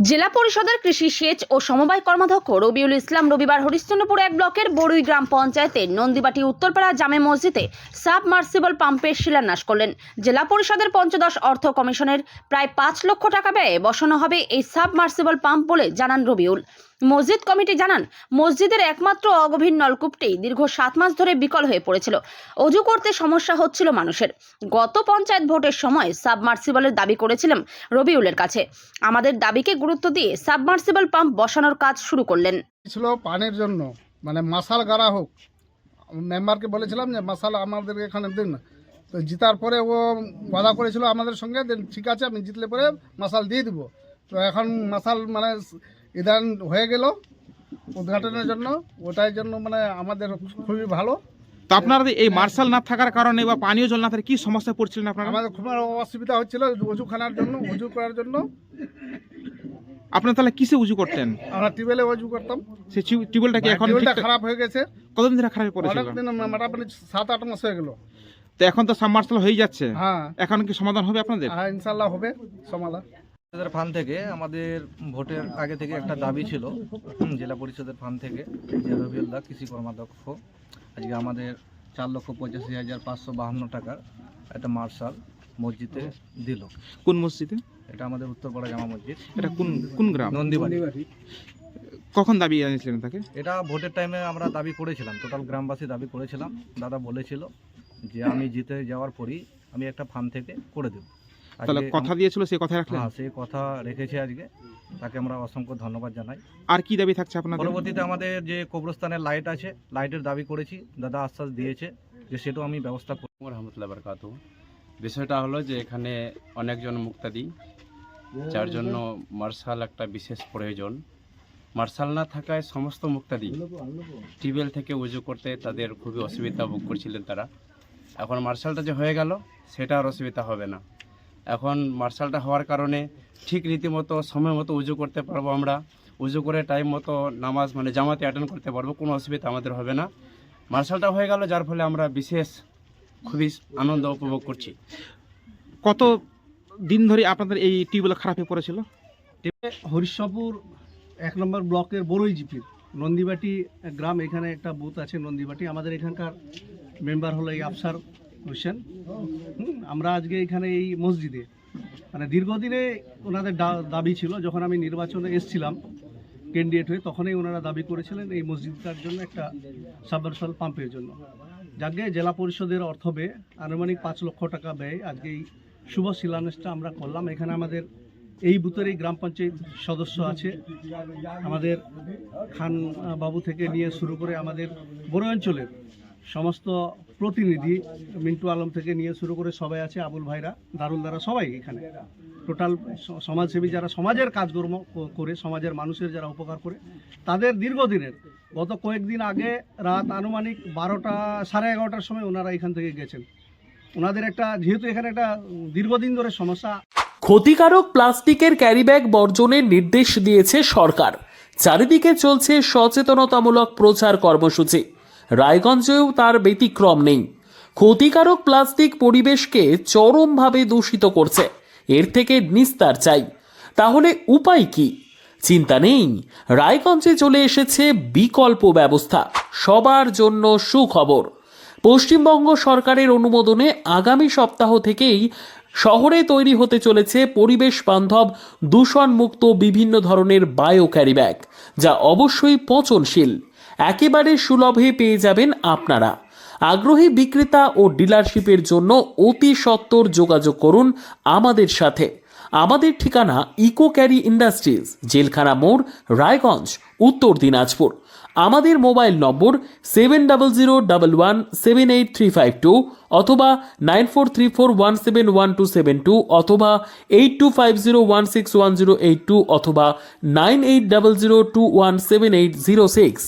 জেলা পরিষদের কৃষি সেচ ও সমবায় কর্মাধ্যক্ষ রবিউল ইসলাম রবিবার হরিশ্চন্দ্রপুর 1 ব্লকের বড়ুই গ্রাম পঞ্চায়েতের নন্দীবাটি উত্তরপাড়া জামে মসজিদে সাবমার্সিবল পাম্পের শিলান্যাস করলেন। জেলা পরিষদের পঞ্চদশ অর্থ কমিশনের প্রায় 5 লক্ষ টাকা ব্যয়ে বসানো হবে এই সাবমার্সিবল পাম্প বলে জানান রবিউল। মসজিদ কমিটি জানান, মসজিদের একমাত্র অগভীর নলকূপটি দীর্ঘ 7 মাস ধরে বিকল হয়ে পড়েছিল। অজু করতে সমস্যা হচ্ছিল মানুষের। গত পঞ্চায়েত ভোটের সময় সাবমার্সিবলের দাবি করেছিলাম রবিউলের কাছে। আমাদের দাবিকে গুরুত্ব দিয়ে সাবমার্সিবল পাম্প বসানোর কাজ শুরু করলেন। ছিল পানির জন্য, মানে মাসাল গাড়া হোক। মেম্বারকে বলেছিলাম যে মাসাল আমাদের এখানে দিন, তো জিতার পরে ও ওয়াদা করেছিল আমাদের সঙ্গে, ঠিক আছে আমি জিতলে পরে মাসাল দিয়ে দিব। তো এখন মাসাল মানে ইদান হয়ে গেল উদ্ঘাটনের জন্য, ওটার জন্য মানে আমাদের খুবই ভালো। তো আপনারা এই মার্শাল না থাকার কারণে বা পানীয় জল না থাকার কি সমস্যায় পড়ছিলেন আপনারা? আমাদের খুব অসুবিধা হচ্ছিল অজুখানার জন্য, অজু করার জন্য। আপনারা তাহলে কিসে উজু করতেন? আমরা টিউবওয়েলে অজু করতাম। সেই টিউবওয়েলটা কি এখন খারাপ হয়ে গেছে? কতদিন ধরে খারাপ হয়ে পড়েছিল? অনেকদিন, মোটামুটি 7-8 মাস হয়ে গেল। তো এখন তো সাবমার্শাল হয়ে যাচ্ছে, হ্যাঁ এখন কি সমাধান হবে আপনাদের? হ্যাঁ ইনশাল্লাহ হবে সমাধান। ফান্ড থেকে আমাদের ভোটের আগে থেকে একটা দাবি ছিল, জেলা পরিষদের ফান্ড থেকে যে রবিউল্লাহ কৃষি কর্মাধ্যক্ষ আজকে আমাদের 4,85,552 টাকার একটা মার্শাল মসজিদে দিল। কোন মসজিদে? এটা আমাদের উত্তরপাড়া জামা মসজিদ। এটা কোন কোন গ্রাম? নন্দীবাটি। কখন দাবি জানিয়েছিলেন তাকে? এটা ভোটের টাইমে আমরা দাবি করেছিলাম, টোটাল গ্রামবাসী দাবি করেছিলাম। দাদা বলেছিল যে আমি জিতে যাওয়ার পরই আমি একটা ফান্ড থেকে করে দেব। তাহলে কথা দিয়েছিল, সেই কথা রাখলেন? হ্যাঁ, সেই কথা রেখেছে আজকে, তাকে আমরা অসংখ্য ধন্যবাদ জানাই। আর কি দাবি থাকছে আপনাদের? পরবর্তীতে আমাদের যে কবরস্থানের লাইট আছে, লাইটের দাবি করেছি, দাদা আশ্বাস দিয়েছে যে সেটাও আমি ব্যবস্থা করব। রহমতুল্লাহ বারাকাতুহু। বিষয়টা হলো যে এখানে অনেকজন মুক্তাদি, যার জন্য মার্শাল একটা বিশেষ প্রয়োজন। মার্শাল না থাকায় সমস্ত মুক্তাদি টিউবওয়েল থেকে উজু করতে তাদের খুবই অসুবিধা ভোগ করছিলেন তারা। এখন মার্শালটা যে হয়ে গেল সেটা আর অসুবিধা হবে না। এখন মার্শালটা হওয়ার কারণে ঠিক রীতিমতো সময় মতো উজু করতে পারবো, আমরা উজু করে টাইম মতো নামাজ মানে জামাতে অ্যাটেন্ড করতে পারবো, কোনো অসুবিধা আমাদের হবে না। মার্শালটা হয়ে গেল, যার ফলে আমরা বিশেষ খুবই আনন্দ উপভোগ করছি। কত দিন ধরে আপনাদের এই টিউবওয়েল খারাপ হয়ে পড়েছিল? হরিশ্চন্দ্রপুর 1 নম্বর ব্লকের বড়ুই জিপির নন্দীবাটি গ্রাম, এখানে একটা বুথ আছে নন্দীবাটি। আমাদের এখানকার মেম্বার হলো এই আফসার হোসেন। আমরা আজকে এখানে এই মসজিদে মানে দীর্ঘদিনে ওনাদের দাবি ছিল, যখন আমি নির্বাচনে এসেছিলাম ক্যান্ডিডেট হয়ে, তখনই ওনারা দাবি করেছিলেন এই মসজিদটার জন্য একটা সাবমার্শাল পাম্পের জন্য। যাকে জেলা পরিষদের অর্থ ব্যয়ে আনুমানিক 5 লক্ষ টাকা ব্যয় আজকে এই শুভ শিলান্যাসটা আমরা করলাম। এখানে আমাদের এই বুথের এই গ্রাম পঞ্চায়েত সদস্য আছে, আমাদের খান বাবু থেকে নিয়ে শুরু করে আমাদের বড় অঞ্চলের সমস্ত প্রতিনিধি, মিন্টু আলম থেকে নিয়ে শুরু করে সবাই আছে, আবুল ভাইরা, দারুল দ্বারা সবাই এখানে টোটাল সমাজসেবী যারা সমাজের কাজকর্ম করে, সমাজের মানুষের যারা উপকার করে, তাদের দীর্ঘদিনের গত কয়েকদিন আগে রাত আনুমানিক 12টা সাড়ে 11টার সময় ওনারা এখান থেকে গেছেন। ওনাদের একটা যেহেতু এখানে একটা দীর্ঘদিন ধরে সমস্যা। ক্ষতিকারক প্লাস্টিকের ক্যারিব্যাগ বর্জনের নির্দেশ দিয়েছে সরকার। চারিদিকে চলছে সচেতনতামূলক প্রচার কর্মসূচি। রায়গঞ্জেও তার ব্যতিক্রম নেই। ক্ষতিকারক প্লাস্টিক পরিবেশকে চরমভাবে দূষিত করছে। এর থেকে নিস্তার চাই। তাহলে উপায় কি? চিন্তা নেই, রায়গঞ্জে চলে এসেছে বিকল্প ব্যবস্থা। সবার জন্য সুখবর। পশ্চিমবঙ্গ সরকারের অনুমোদনে আগামী সপ্তাহ থেকেই শহরে তৈরি হতে চলেছে পরিবেশ বান্ধব দূষণমুক্ত বিভিন্ন ধরনের বায়ো ক্যারিব্যাগ, যা অবশ্যই পচনশীল। একেবারে সুলভে পেয়ে যাবেন আপনারা। আগ্রহী বিক্রেতা ও ডিলারশিপের জন্য অতি সত্বর যোগাযোগ করুন আমাদের সাথে। আমাদের ঠিকানা ইকো ক্যারি ইন্ডাস্ট্রিজ, জেলখানা মোড়, রায়গঞ্জ, উত্তর দিনাজপুর। আমাদের মোবাইল নম্বর 7001178352 অথবা 9434171272 অথবা 8250161082 অথবা 9800217806।